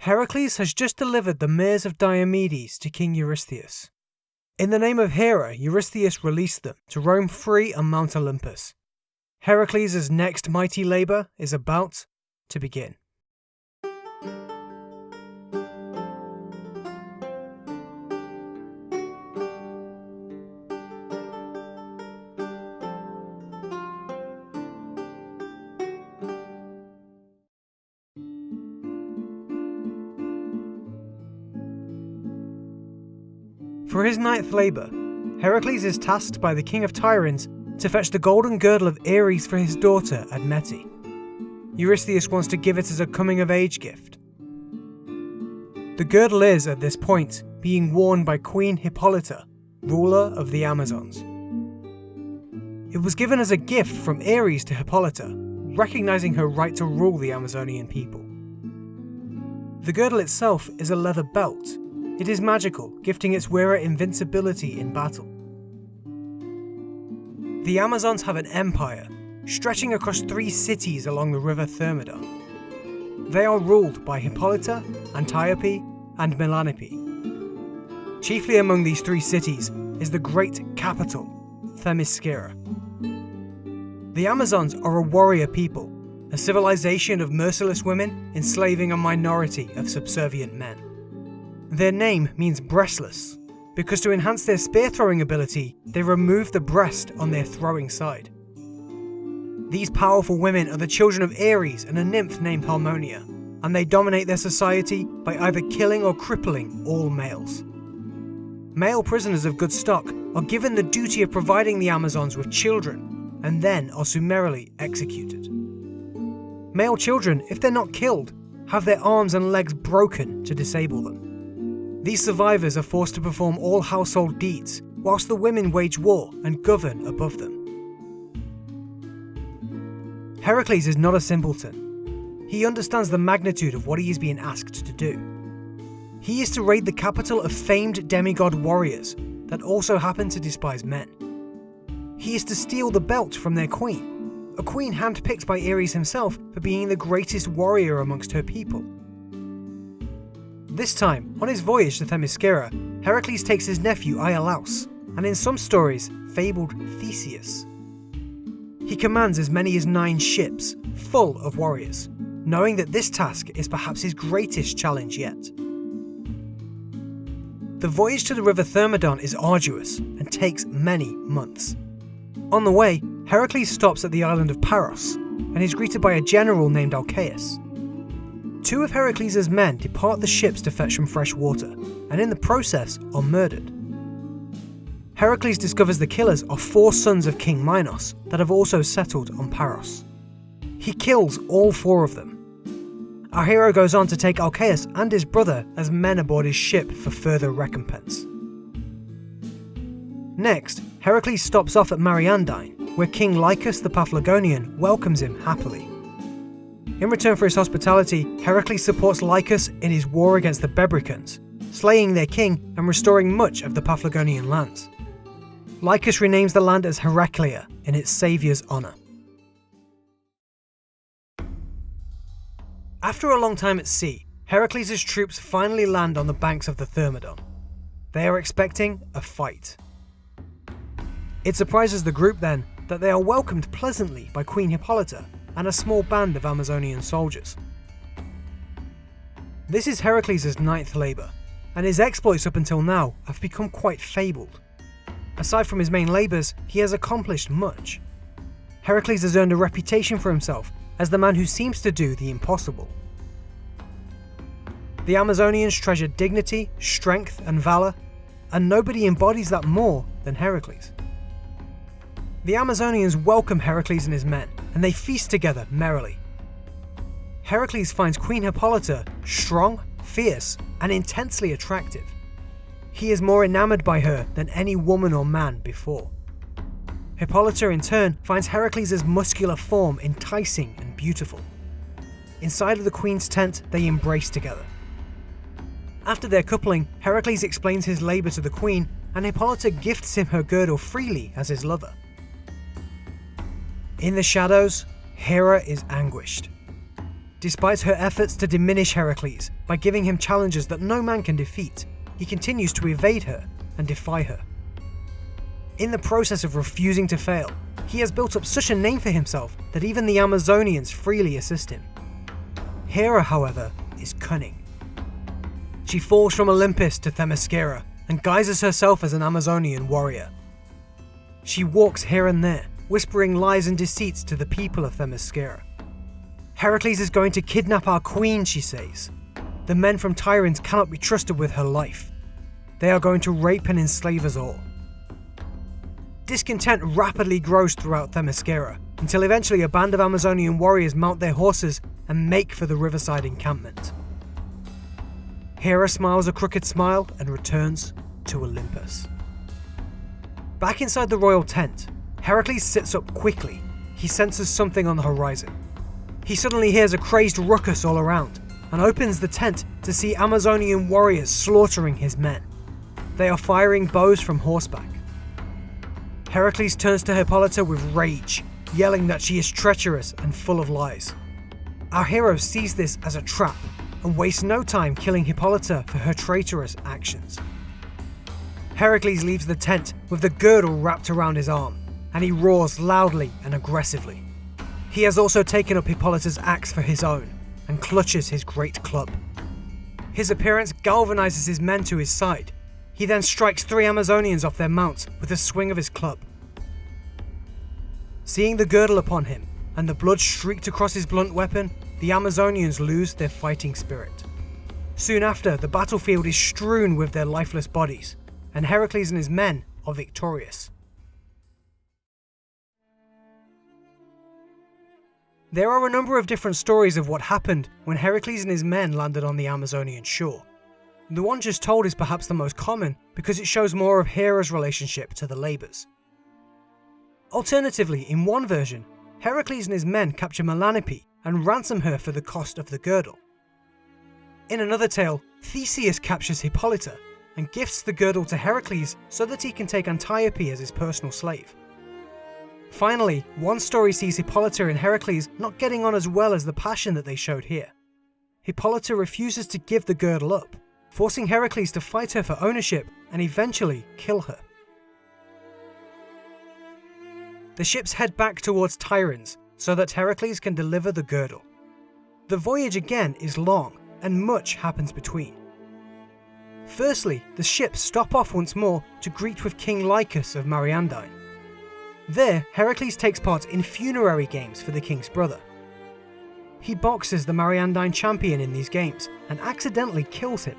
Heracles has just delivered the mares of Diomedes to King Eurystheus. In the name of Hera, Eurystheus released them to roam free on Mount Olympus. Heracles' next mighty labour is about to begin. For his ninth labour, Heracles is tasked by the king of Tyrants to fetch the golden girdle of Ares for his daughter Admete. Eurystheus wants to give it as a coming-of-age gift. The girdle is, at this point, being worn by Queen Hippolyta, ruler of the Amazons. It was given as a gift from Ares to Hippolyta, recognising her right to rule the Amazonian people. The girdle itself is a leather belt. It is magical, gifting its wearer invincibility in battle. The Amazons have an empire, stretching across 3 cities along the river Thermodon. They are ruled by Hippolyta, Antiope, and Melanippe. Chiefly among these 3 cities is the great capital, Themyscira. The Amazons are a warrior people, a civilization of merciless women enslaving a minority of subservient men. Their name means breastless, because to enhance their spear-throwing ability, they remove the breast on their throwing side. These powerful women are the children of Ares and a nymph named Harmonia, and they dominate their society by either killing or crippling all males. Male prisoners of good stock are given the duty of providing the Amazons with children, and then are summarily executed. Male children, if they're not killed, have their arms and legs broken to disable them. These survivors are forced to perform all household deeds, whilst the women wage war and govern above them. Heracles is not a simpleton. He understands the magnitude of what he is being asked to do. He is to raid the capital of famed demigod warriors that also happen to despise men. He is to steal the belt from their queen, a queen handpicked by Ares himself for being the greatest warrior amongst her people. This time, on his voyage to Themyscira, Heracles takes his nephew Iolaus, and in some stories, fabled Theseus. He commands as many as 9 ships, full of warriors, knowing that this task is perhaps his greatest challenge yet. The voyage to the river Thermodon is arduous and takes many months. On the way, Heracles stops at the island of Paros, and is greeted by a general named Alcaeus. 2 of Heracles' men depart the ships to fetch some fresh water, and in the process are murdered. Heracles discovers the killers are 4 sons of King Minos that have also settled on Paros. He kills all 4 of them. Our hero goes on to take Alcaeus and his brother as men aboard his ship for further recompense. Next, Heracles stops off at Mariandyne, where King Lycus the Paphlagonian welcomes him happily. In return for his hospitality, Heracles supports Lycus in his war against the Bebricans, slaying their king and restoring much of the Paphlagonian lands. Lycus renames the land as Heraclea in its saviour's honour. After a long time at sea, Heracles' troops finally land on the banks of the Thermodon. They are expecting a fight. It surprises the group then that they are welcomed pleasantly by Queen Hippolyta and a small band of Amazonian soldiers. This is Heracles' 9th labour, and his exploits up until now have become quite fabled. Aside from his main labours, he has accomplished much. Heracles has earned a reputation for himself as the man who seems to do the impossible. The Amazonians treasure dignity, strength and valour, and nobody embodies that more than Heracles. The Amazonians welcome Heracles and his men, and they feast together merrily. Heracles finds Queen Hippolyta strong, fierce, and intensely attractive. He is more enamoured by her than any woman or man before. Hippolyta in turn finds Heracles' muscular form enticing and beautiful. Inside of the queen's tent, they embrace together. After their coupling, Heracles explains his labour to the queen, and Hippolyta gifts him her girdle freely as his lover. In the shadows, Hera is anguished. Despite her efforts to diminish Heracles by giving him challenges that no man can defeat, he continues to evade her and defy her. In the process of refusing to fail, he has built up such a name for himself that even the Amazonians freely assist him. Hera, however, is cunning. She falls from Olympus to Themyscira and guises herself as an Amazonian warrior. She walks here and there, whispering lies and deceits to the people of Themyscira. Heracles is going to kidnap our queen, she says. The men from Tiryns cannot be trusted with her life. They are going to rape and enslave us all. Discontent rapidly grows throughout Themyscira, until eventually a band of Amazonian warriors mount their horses and make for the riverside encampment. Hera smiles a crooked smile and returns to Olympus. Back inside the royal tent, Heracles sits up quickly. He senses something on the horizon. He suddenly hears a crazed ruckus all around and opens the tent to see Amazonian warriors slaughtering his men. They are firing bows from horseback. Heracles turns to Hippolyta with rage, yelling that she is treacherous and full of lies. Our hero sees this as a trap and wastes no time killing Hippolyta for her traitorous actions. Heracles leaves the tent with the girdle wrapped around his arm, and he roars loudly and aggressively. He has also taken up Hippolyta's axe for his own and clutches his great club. His appearance galvanizes his men to his side. He then strikes 3 Amazonians off their mounts with a swing of his club. Seeing the girdle upon him and the blood streaked across his blunt weapon, the Amazonians lose their fighting spirit. Soon after, the battlefield is strewn with their lifeless bodies, and Heracles and his men are victorious. There are a number of different stories of what happened when Heracles and his men landed on the Amazonian shore. The one just told is perhaps the most common because it shows more of Hera's relationship to the Labors. Alternatively, in one version, Heracles and his men capture Melanippe and ransom her for the cost of the girdle. In another tale, Theseus captures Hippolyta and gifts the girdle to Heracles so that he can take Antiope as his personal slave. Finally, one story sees Hippolyta and Heracles not getting on as well as the passion that they showed here. Hippolyta refuses to give the girdle up, forcing Heracles to fight her for ownership and eventually kill her. The ships head back towards Tiryns so that Heracles can deliver the girdle. The voyage again is long and much happens between. Firstly, the ships stop off once more to greet with King Lycus of Mariandyne. There, Heracles takes part in funerary games for the king's brother. He boxes the Mariandyne champion in these games and accidentally kills him.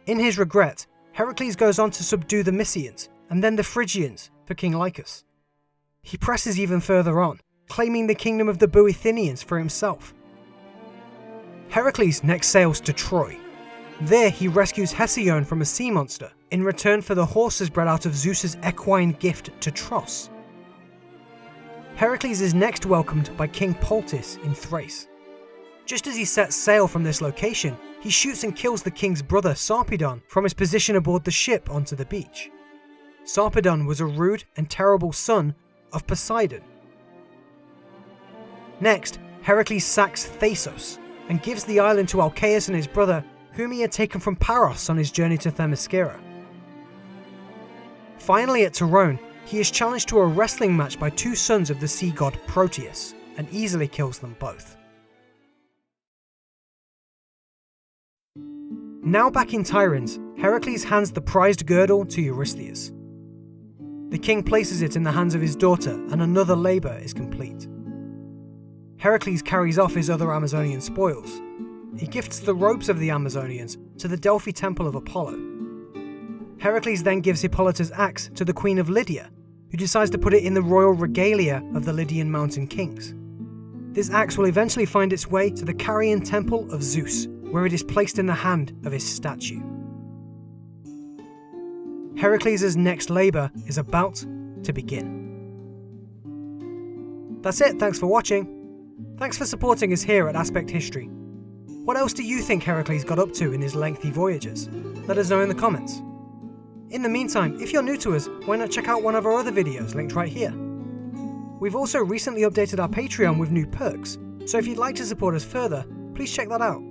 In his regret, Heracles goes on to subdue the Mysians and then the Phrygians for King Lycus. He presses even further on, claiming the kingdom of the Boeotians for himself. Heracles next sails to Troy. There he rescues Hesione from a sea monster in return for the horses bred out of Zeus's equine gift to Tros. Heracles is next welcomed by King Poltis in Thrace. Just as he sets sail from this location, he shoots and kills the king's brother Sarpedon from his position aboard the ship onto the beach. Sarpedon was a rude and terrible son of Poseidon. Next, Heracles sacks Thasos and gives the island to Alcaeus and his brother, whom he had taken from Paros on his journey to Themyscira. Finally at Torone, he is challenged to a wrestling match by 2 sons of the sea god Proteus, and easily kills them both. Now back in Tiryns, Heracles hands the prized girdle to Eurystheus. The king places it in the hands of his daughter, and another labour is complete. Heracles carries off his other Amazonian spoils. He gifts the robes of the Amazonians to the Delphi temple of Apollo. Heracles then gives Hippolyta's axe to the queen of Lydia, who decides to put it in the royal regalia of the Lydian mountain kings. This axe will eventually find its way to the Carian temple of Zeus, where it is placed in the hand of his statue. Heracles' next labour is about to begin. That's it, thanks for watching. Thanks for supporting us here at AspectHistory. What else do you think Heracles got up to in his lengthy voyages? Let us know in the comments. In the meantime, if you're new to us, why not check out one of our other videos linked right here. We've also recently updated our Patreon with new perks, So if you'd like to support us further, please check that out.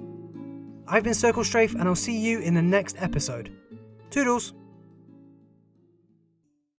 I've been Circle Strafe, and I'll see you in the next episode. Toodles!